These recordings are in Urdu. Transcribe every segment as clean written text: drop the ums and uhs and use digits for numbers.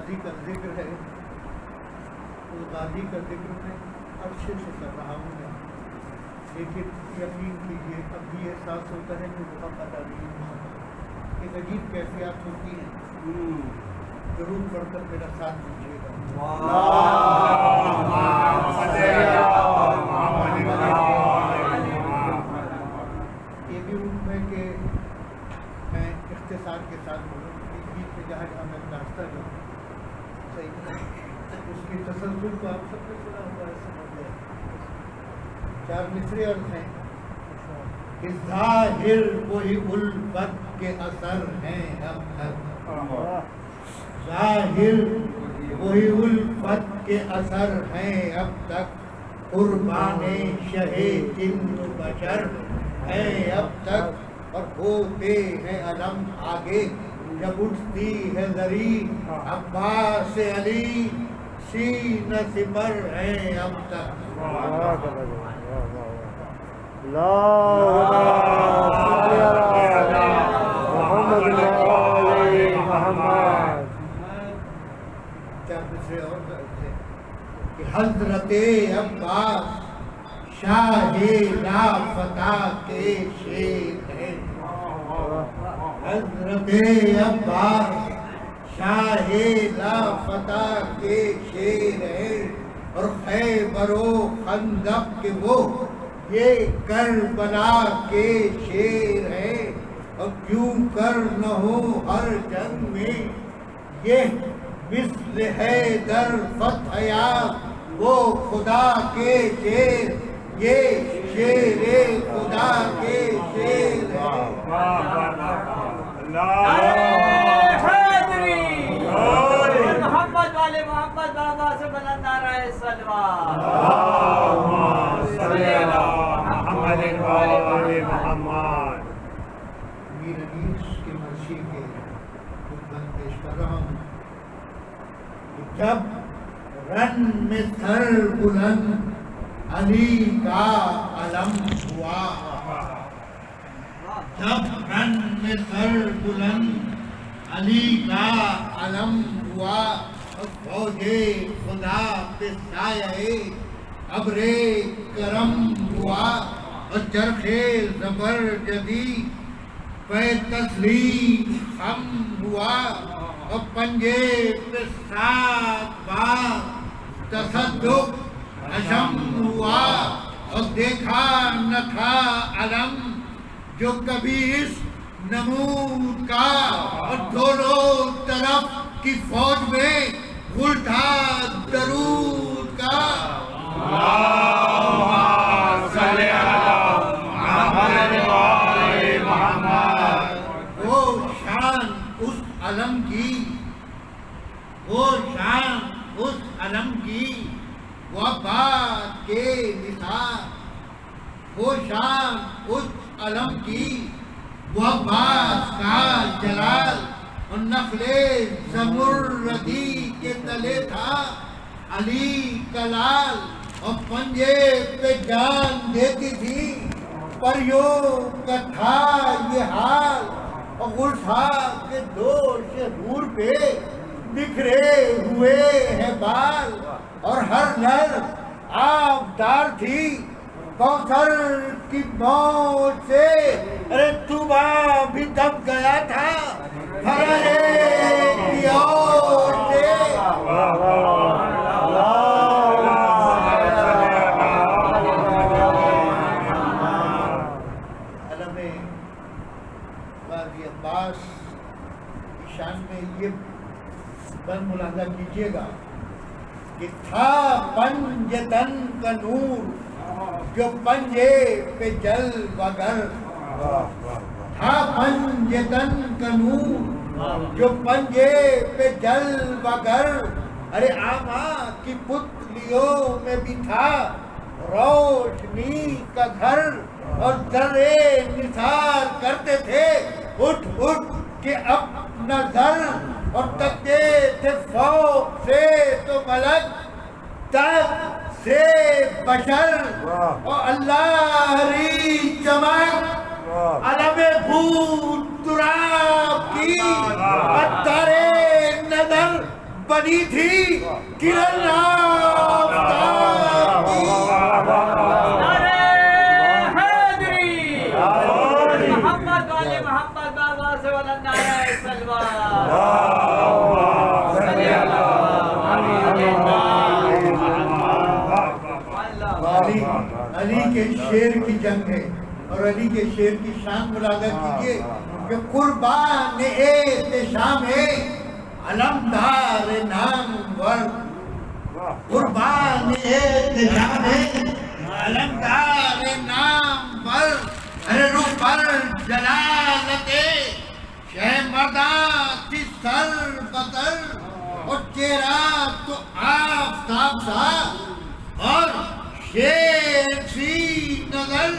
غازی کا ذکر ہے، اس غازی کا ذکر میں عرصے سے کر رہا ہوں میں، لیکن یقین کیجیے اب بھی احساس ہوتا ہے کہ وہاں پتہ نہیں ہو سکتا، ایک عجیب کیفیات ہوتی ہیں۔ ضرور پڑھ کر میرا ساتھ دیجیے گا۔ یہ بھی روم ہے کہ میں اختصار کے ساتھ بولوں، بیچ میں جہاں جہاں میں راستہ جو صحیح اس کی تسلسل کو آپ سب نے سنا ہوگا، سمجھ گئے۔ 4 مصرے عرض ہیں کہ ظاہر وہی الفت کے اثر ہیں اب تک، ظاہر وہی الفت کے اثر ہیں اب تک، قربان شہ جن و بشر ہیں اب تک، اور ہوتے ہیں علم آگے جب اٹھتی ہے زری، عباس علی سینہ سپر ہیں اب تک۔ کہ حضرت عباس شاہ لافتہ کے شیر ہیں، حضرت عباس شاہ لافتہ کے شیر ہیں، اور خیبر و خندق کے وہ یہ کربلا کے شیر ہیں، اور کیوں کر نہ ہو ہر جنگ میں یہ مثل حیدر فتح یاب وہ خدا کے شیر، یہ شیر خدا کے شیر ہے۔ محمد والے محمد بابا سے بلند نعرہ صلوات۔ میر انیس کے مرثی کے خطبہ پیش کر رہا ہوں کہ جب رن میں سر بلند علی کا علم ہوا، جب رن میں سر بلند علی کا علم ہوا، اور فوج خدا پہ سایہ ابر کرم ہوا، اور چرخ زبر جدی پہ تسلیم خم ہوا، اور پنجے پہ 7 بار تصدق حشم ہوا، اور دیکھا نہ تھا علم جو کبھی اس نمود کا، اور دونوں طرف کی فوج میں غل تھا درود کا۔ وہ شان اس علم کی، وہ شان اس علم کی، وہ بات کے نثار، وہ شان اس علم کی، وہ بات کا جلال، اور نخل زمردی کے تلے تھا علی کا لال، اور پنجے پہ جان دیتی تھی پریوں کا تھا یہ حال، اور غل تھا کہ دوش حور پہ بکھرے ہوئے ہیں بال، اور ہر نر آبدار تھی کوثر کی موت سے، ارے طوبا بھی دب گیا تھا فرے کی اور سے۔ علم غازی عباس کی شان میں یہ بند ملاحظہ کیجیے گا کہ تھا پنجتن کا نور جو پنجے پہ جل وگر، تھا پنجتن کا نور جو پنجے پہ جل وگر، ارے آما کی پتلیوں میں بھی تھا روشنی کا گھر، اور ذرے نثار کرتے تھے اٹھ اٹھ کے اپنا ذر، اور تکتے تھے فوق سے تو ملک تک سے بشر، اور اللہ ری چمک علم بود تراب کی، اتر نظر بنی تھی کرن آفتاب کی۔ نعرہ حیدری محمد والی محمد بابا سے بلند نعرہ سلوات۔ علی کے شیر کی جنگ ہے اور علی کے شیر کی شان ملاحظہ کیجئے کہ قربان احتشام ہے علمدار نامور، قربان احتشام ہے علمدار نامور، ارے رو پر جلالت شہ مردان تھی سر بطر اور چہرہ تو آفتاب تھا اور شیر سی نظر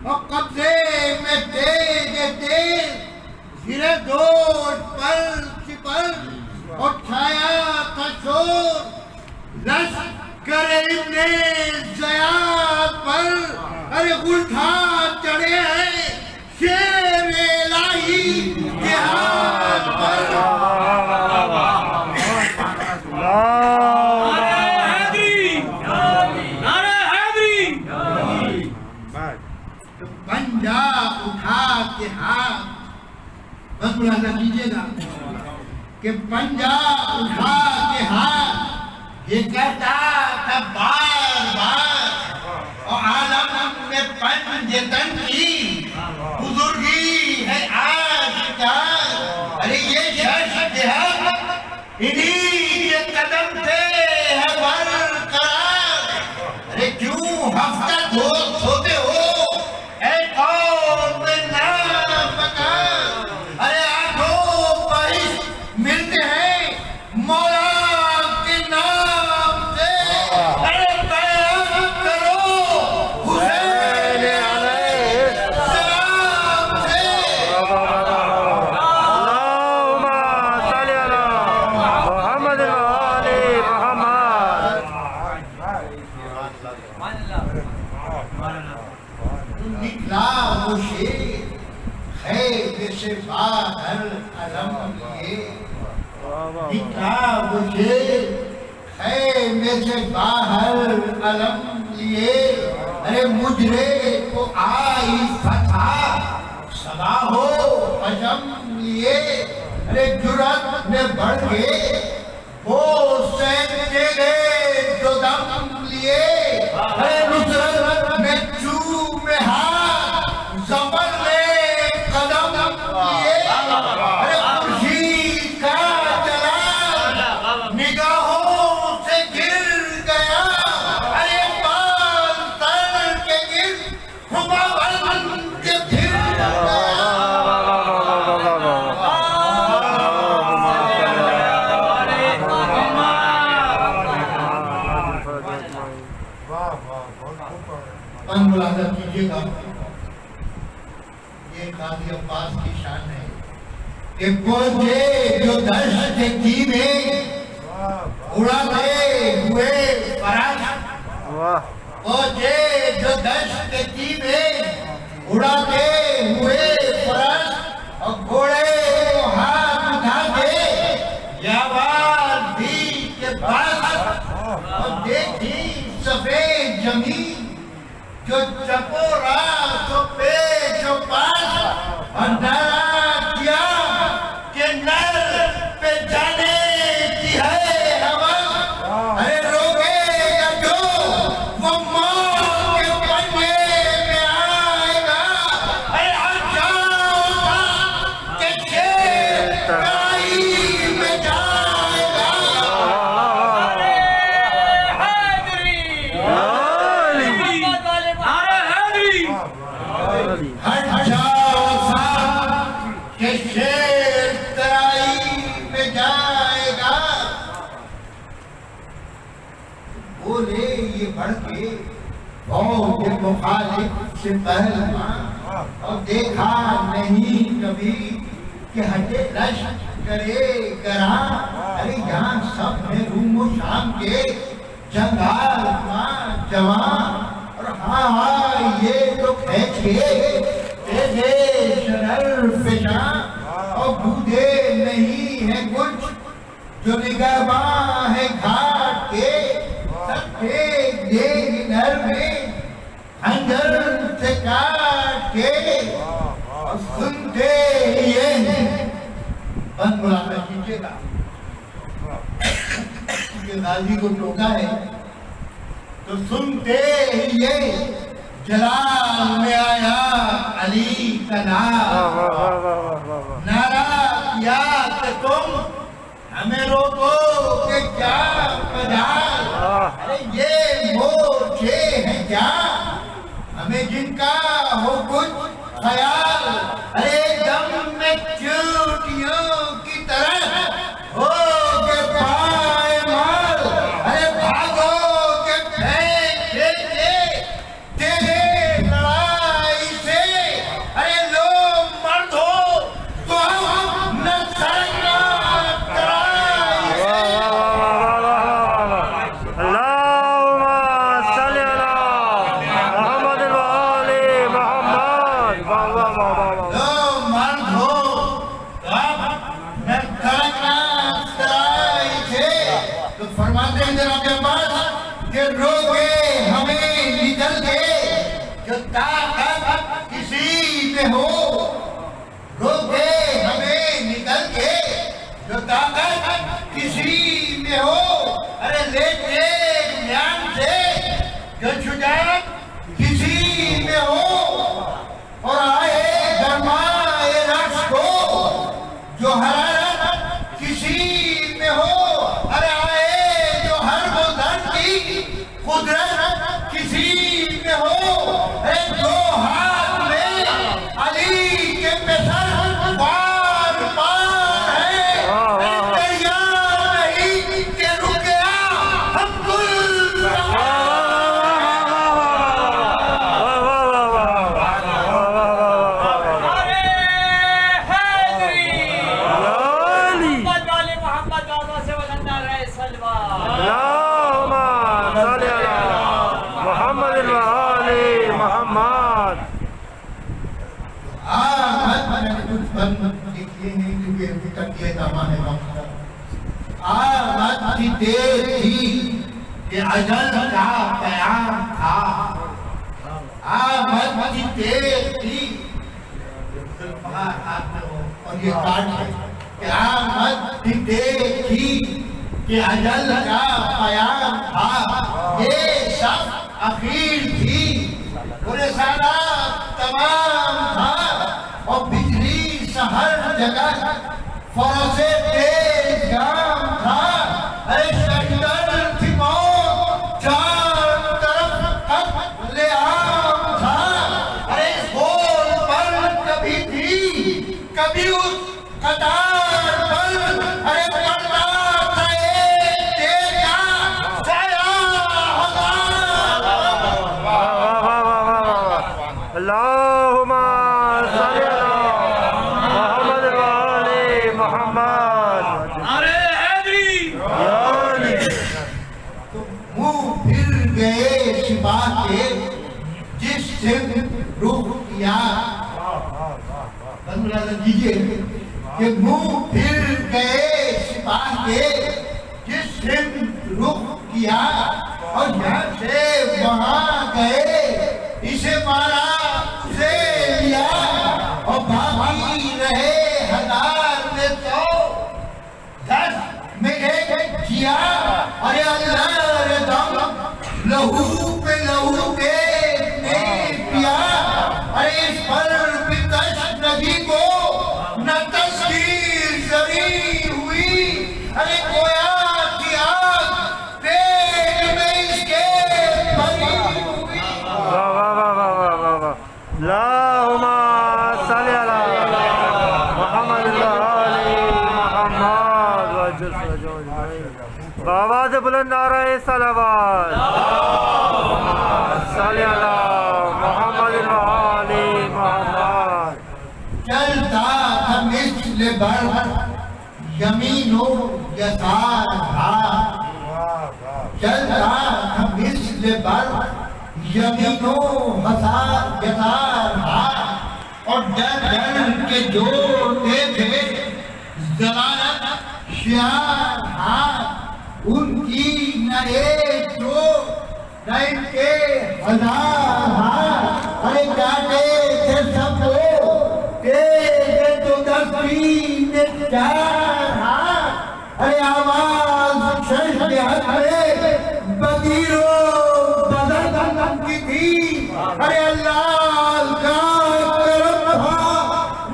اور قبضے میں تیز تیز زیر دوش پر سپر اور چھایا تھا شور لشکر ابن زیاد پر، ارے غلطہ چڑھے ہیں شیر الہی کے ہاتھ پر۔ پنجا اٹھا کے ہاتھ، بس ملاحظہ کیجئے گا کہ پنجا اٹھا کے ہاتھ یہ کہتا تھا بار بار اور عالم میں پنجتن کی بزرگی ہے آج کا، ارے یہ شخص ہے انہی کے قدم سے ہے برقرار، ارے کیوں ہفتہ دو سوتے ہو خیمے سے باہر علم لیے، ارے مجرے کو آئی فتح صدا ہو عجم لیے، ارے جرات میں بڑھ گئے وہ سینچے گئے جو دم لیے، ارے نصرت میں چومے ہاتھ زبر لے قدم لیے، ارے خورشید کا جلال نگاہوں سے گر گیا، ارے بال تر کے گر ہما بن کے پھر گیا۔ ملاحظہ کیجئے گا یہ قاضی عباس کی شان ہے کہ پہنچے جو دشت کی میں اڑاتے ہوئے فرش، پہنچے جو دشت کی میں اڑاتے ہوئے فرش اور گھوڑے کو ہاتھ اٹھا کے یاوار بھی کے پاس اور دیکھی سفید زمین جو چپو راست و پیش و پاس اور نعرہ کیا کہ نر پہ جانے کی ہے حوث، ارے روگے یا جو وہ موت کے پنجے میں آئے گا، ارے آجاؤ کہ شیر کرائی میں جائے گا۔ بولے یہ بڑھ کے فوج مخالف سے پہلوان اور دیکھا نہیں کبھی کہ ہٹے رشک کرے گراں، ارے یہاں سب ہیں روم و شام کے جنگال جوان، اور ہاں یہ تو کھینچ کے تیزے شرر فشاں اور بودے نہیں ہے کچھ جو نگہباں ہے گھاٹ کے سب دیکھ دیکھ نر میں خنجر سے کاٹ کے اور سنتے یہ بند ملاقہ کیجئے گا کہ غازی کو ٹوکا ہے تو سنتے یہ جلال میں آیا علی کا نام نعرہ کیا کہ تم ہمیں روکو کہ کیا مجال ارے یہ مورچے ہیں کیا ہمیں جن کا ہو کچھ خیال ارے دم میں چوٹیوں کی طرح ہو کے پائے مال ارے بھاگو کے پھینک دیتے تیرے لڑائی سے ارے لو مرد ہو تو ہم نہ سرنا ترائی سے اللہم صلی علی محمد وآل محمد لو مرد ہو تو ہم نہ سرنا ترائی سے تو فرماتے ہیں جناب کے پاس کہ روکے ہمیں نکل کے جو طاقت کسی میں ہو روکے ہمیں نکل کے جو طاقت کسی میں ہو ارے لیتے دنیان سے جو شجاعت کسی میں ہو اور آئے گرمائے رش کو جو حرارت کسی میں ہو ارے آئے جو ہر گزر کی قدرت کسی میں ہو ارے جو ہاتھ میں علی کے پسر بار بار ہے دریا نہیں کہ رکیا ہم کل ارے حیدری محمد والی محمد بابا سے بلند نعرہ سلوات اللہم صلی علی محمد وآل محمد آمد میں نے کچھ بند لکھئے ہیں کیونکہ حقیقت یہ زمان ہے وقت آمد کی دیر تھی کہ اجل کا پیام تھا آمد کی دیر تھی اور یہ کاٹ ہے کہ آمد کی دیر تھی کہ اجل کا پیام تھا یہ شب اخیر تھی پورے سالہ تمام تھا اور بجلی ہر جگہ فرض تیز گام تھا ارے شکر تھی موت چار طرف قتل عام تھا ارے اس بول پر کبھی تھی کبھی اس قطار پر ارے پڑتا تھا ایک تیر کا سایہ ہزار اللہم صلی علی محمد وآل محمد ارے حیدری منہ پھر گئے سپاہ کے جس سے رخ کیا بندرہ دیجئے کہ منہ پھر گئے سپاہ کے جس سے رخ کیا اور یہاں سے وہاں گئے اسے مارا اسے لیا اور باقی رہے ہزار میں تو 10 میں ایک کیا ارے اللہ رے دم لہو پہ لہو کے نے پیا ارے اس پر بھی تشنگی کو نہ تشکیر زری ہوئی ارے گویا کی آگ پیٹ میں اس کے بھری ہوئی اللہم صلی علی محمد وآل محمد بابا سے بلند نعرہ صلوات صلی علی محمد وآل محمد چلتا تھا مثل بر یمین و یسار تھا چلتا تھا مثل بر یمین و یسار تھا اور ڈر ڈر کے جوڑتے تھے ضمانت چار ہاتھ ان کی نہ ایک جو نہ ان کے ہزار ہاتھ، ارے کاٹے تھے سب کو تیرے تو دستی میں چار ہاتھ، ارے آواز شش کے حد میں بغیروں بدن کی تھی، ارے اللہ کا کرم تھا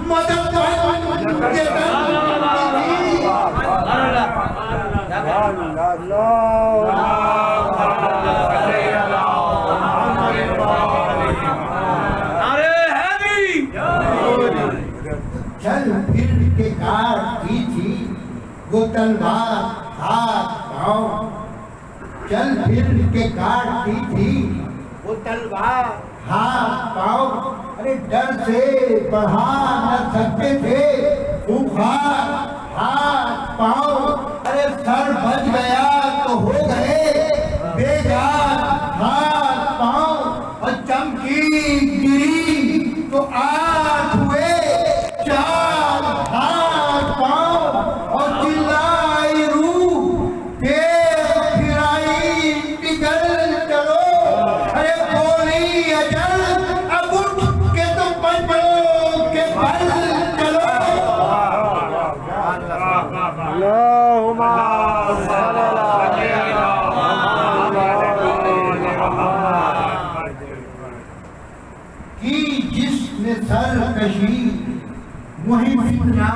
مدد کے چل پھر کے کاٹتی تھی وہ تلوار ہاتھ پاؤں، چل پھر کے کاٹتی تھی وہ تلوار ہاتھ پاؤں، ارے ڈر سے بڑھا نہ سکتے تھے بخار ہاتھ پاؤں، ارے سر بچ گیا تو ہو گئے بے جان ہاتھ پاؤں، اور چمکی گری تو آٹھ ہوئے چار ہاتھ پاؤں، اور چلائی روح تیز پھرائی نکل چلو، ارے بولی اجل اب اٹھ کے تو پنجوں کے بل چلو۔ اللہم صل علی کی جس نے سرکشی وہی فتنہ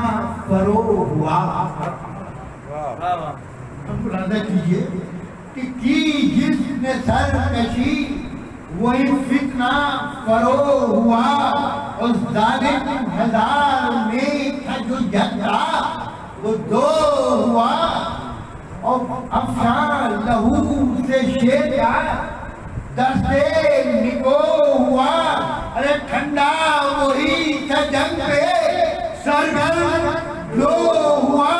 فرو ہوا، ہم ملاحظہ کیجئے کہ کی جس نے سرکشی وہی فتنہ فرو ہوا، اور ظالم ہزار میں تھا جو جھگڑا وہ دو ہوا، اور افشان لہو سے شیرا دستے نگو ہوا، ارے ٹھنڈا وہی تھا جنگ پہ سرگرم لو ہوا،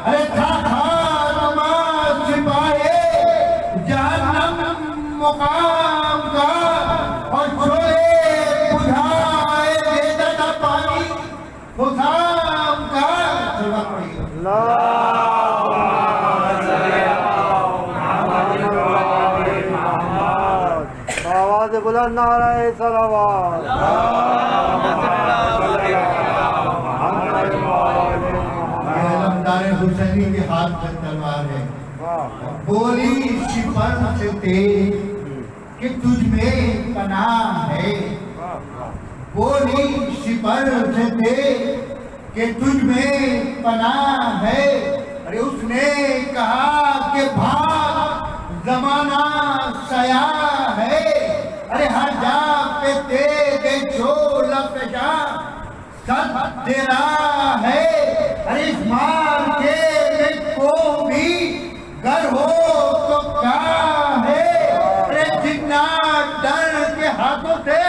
ارے تھا خاتمہ سپاہی جہنم مقام کا، اور چھوڑے بجھائے دیتا تھا پانی حسام کا۔ آواز بلند نعرہ صلوات، علمدار حسینی کے ہاتھ میں تلوار ہے، بولی سپر سے تیز کہ تجھ میں پناہ ہے، بولی سپر سے تیز کہ تجھ میں پناہ ہے، ارے اس نے کہا کہ بھاگ زمانہ سیاہ ہے، ارے ہر جا پہ تیرے جھول فشاں سب تیرا ہے، ارے اس مار کے میں کو بھی گر ہو تو کیا ہے، ارے جتنا ڈر کے ہاتھوں سے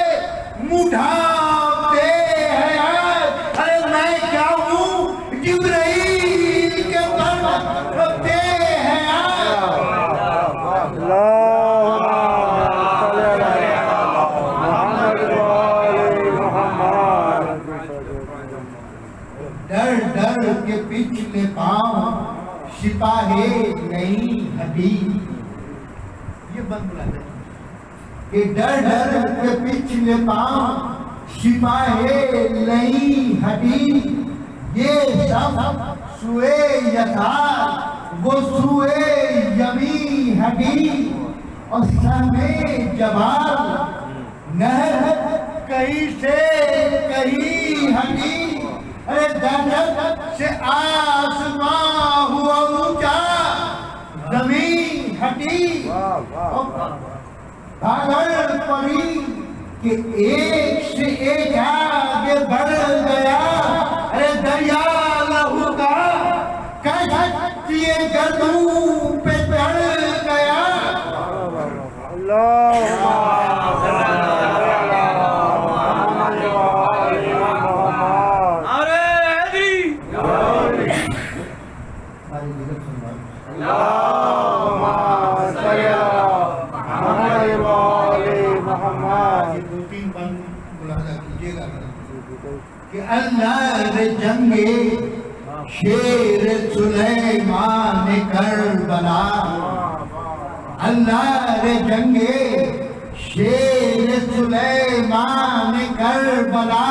مٹھاتے ہیں آج، ارے میں کیا ہوں جبرائیل کے پر رکھتے ہیں آج۔ ڈر ڈر کے پچھلے پاؤں سپاہی نہیں ہٹی، یہ بند بلاتے ہیں کہ ڈر ڈر کے پچھلے پاؤں سپاہی نہیں ہٹی، یہ سب سوئے یسار وہ سوئے یمین ہٹی، اور سامے جواب نہر کہیں سے کہیں ہٹی، ارے دھرت سے آسمان ہوا اونچا زمین ہٹی، بھاگل پڑی کہ ایک سے ایک آگے بڑھ گیا، ارے دریا لہو کا کشتی گردوں پہ چڑھ گیا۔ دو تین بند ملاحظہ کیجئے گا کہ اللہ نے جنگ شیر سلیمان کربلا اللہ رے جنگے شیر سلیمان کربلا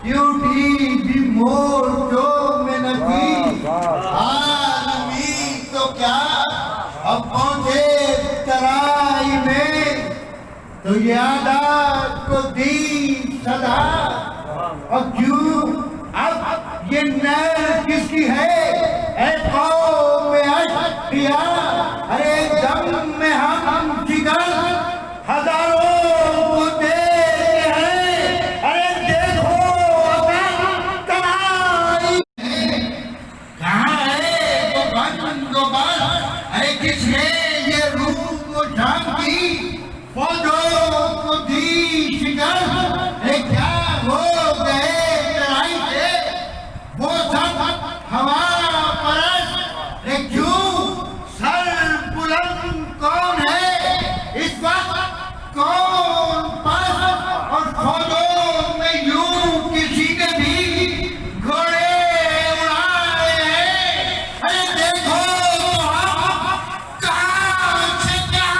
کیوٹی بھی مورچوں میں نبی عالمی تو کیا اب پہنچے ترائی میں تو یہ عادات کو دی صدا اور کیوں اب یہ نیر کس کی ہے اے قوم اشقیاء ارے دم میں ہم جگر ہزاروں کو دیتے ہیں ارے دیکھو کہاں ہے وہ بند و بند ارے کس نے یہ روح کو جھانکی فوجوں کو دی شکر ارے کیا ہو گئے لڑائی سے وہ سب ہوا پرست ارے کیوں سر بلند کون ہے اس وقت کون پاس اور فوجوں میں یوں کسی نے بھی گھوڑے اڑائے ہیں ارے دیکھو کہاں سے کیا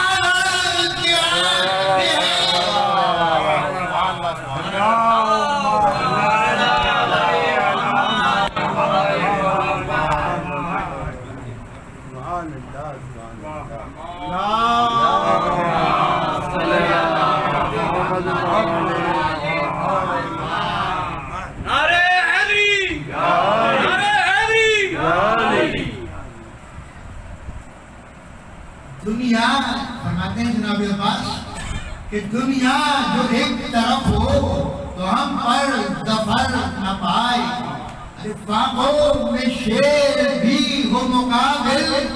دنیا فرماتے ہیں جناب عباس کہ دنیا جو ایک طرف ہو تو ہم پر ظفر نہ پائے اتفاقوں میں شیر بھی ہو مقابل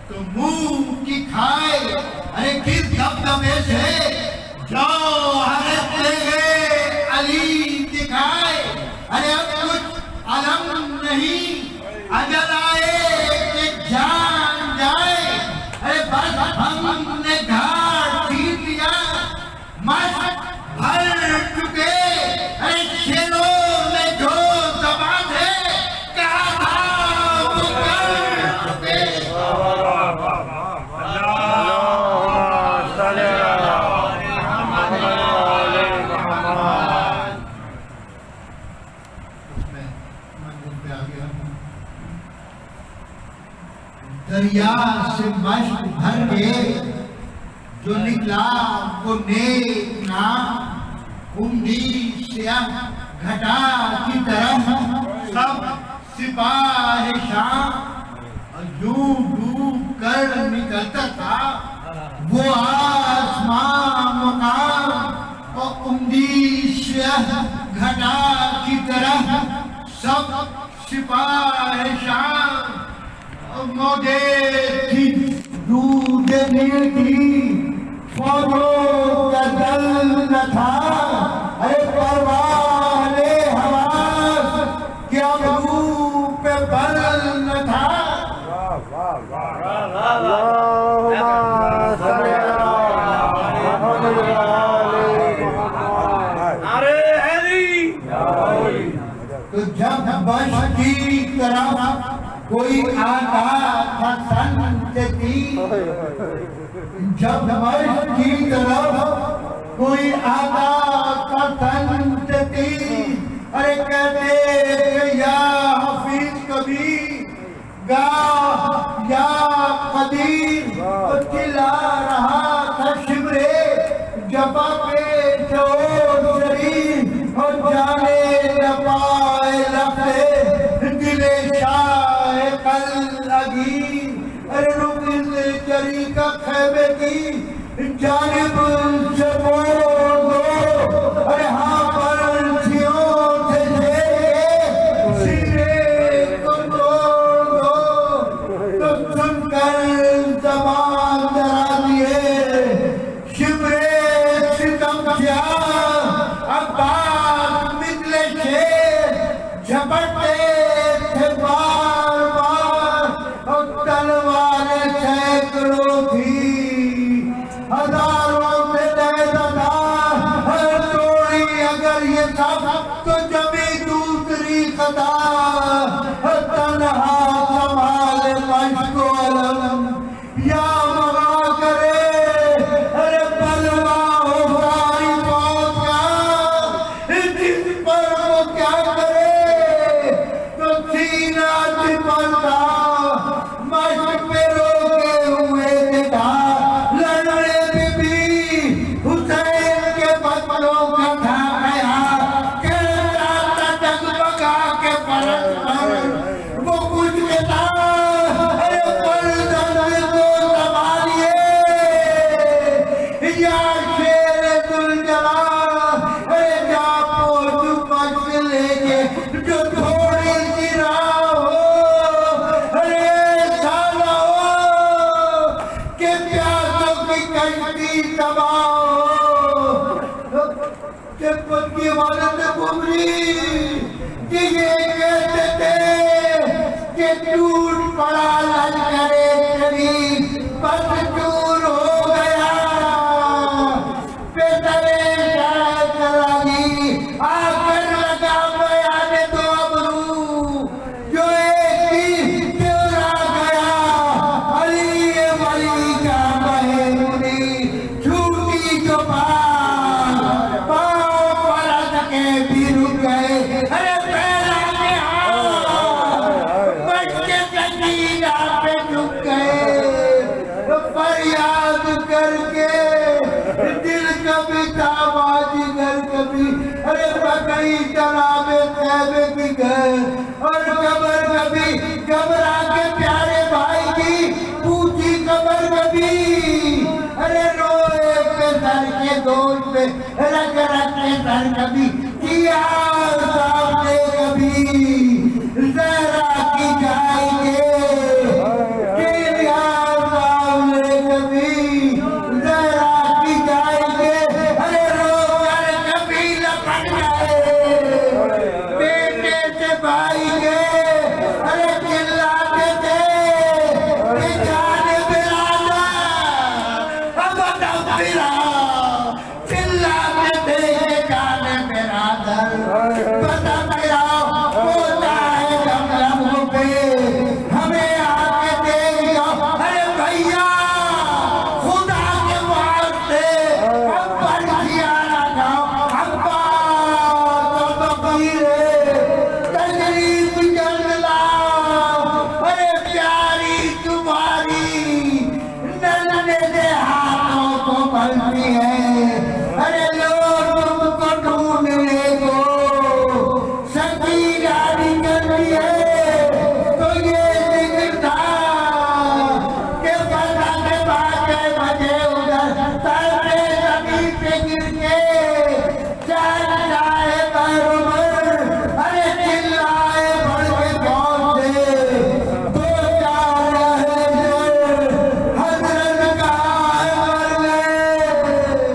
تو منہ کی کھائے ارے کس دبدبے سے جوہر تیرے علی دکھائے ارے اب کچھ علم نہیں اجل آئے کہ جان جائے ارے بس ہم نے گھاٹ چھین لیا مشق بھر چکے ارے شیروں میں جو زباں تھے کہا تھا وہ کر چکے دریا سے مشق بھر کے جو نکلا وہ نیک نام امید سیاہ گھٹا کی طرف سب سپاہ شام اور یوں ڈوب کر نکلتا تھا وہ آسمان مقام اور امید سیاہ گھٹا کی طرف سب سپاہ شام موجے تھی دودھ نیل کی فوجوں کا دل نہ تھا ارے پرواہ حواس کیا منہ پہ بل نہ تھا تو جب بش کی طرف کوئی آتا تھا سنتی جب بش کی طرف کوئی آتا تھا سنتی ارے کہتے کہ یا حفیظ کبھی گاہ یا قدیر چلا رہا تھا شبرے جبا پہ چور شریف اور جانے نہ پائے لفظ دل شاہ قل عگیر ارے رک اس جری کا خیمے کی جانب سے موڑ دو ارے ہاں پرچیوں سے جے سینے کو توڑ دو تو سن کر زبان درا دیے شبرے ستم سیاہ عباس مثل شیر جھپٹتے تھے بار بار اور تلواریں سینکڑوں تھی ہزاروں میں یا شیر ذوالجلال اے جا پوچھ پچھ لے کے جو تھوڑی سی راہ ہو ارے سالہ ہو کہ پیاسوں کی کشتی تباہ ہو کہ خود کی والد گمری کہ یہ کہتے تھے کہ ٹوٹ پڑا لشکر شریف بس چور ہو گیا پیسرے شاید چلاگی آ کر لگا بیان دو ابرو جو ایک ہی چورا گیا علی ولی کا مہمونی چھوٹی جو پاؤں پرد کے بھی رک گئے ارے پہلا کے بچ کے زمینہ پہ جھک گئے فریاد کر کے دل کبھی تاباجی گر کبھی ارے بکئی جناب خیبے کی گئے اور قبر کبھی گھبرا کے پیارے بھائی کی پوچھی قبر کبھی ارے روئے پہ سر کے دوش پہ رکھ رکھ کے سر کبھی کیا سامنے کبھی زہرا کی جائے گے کیا سامنے کبھی زہرا کی جائے گے ارے رو کر کبھی لپٹ گئے بیٹے سے بھائی گے ارے چلاتے تھے کہ جان برادر اب تبرا چلاتے تھے کہ جان برادر پتہ میرا ہوتا ہے جملوں پہ ہمیں آگے دیکھ جاؤ ارے بھیا خدا کے واسطے ہم پر کھیانا جاؤ ہم تو بقیرے تجریب جن لاؤ ارے پیاری تمہاری نننے دے ہاتھوں کو بھلتی ہے ارے لوگ تم کو ڈھونڈنے کو سکی گاڑی کرتی ہے تو یہ ذکر تھا کہ پتہ کے باقے بجے ادھر سر پہ زمین پہ گر کے چل جائے برابر ارے چلائے بڑھ کے پہنچے دو چار رہے حضرت کا مر گئے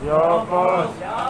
Ya Abbas.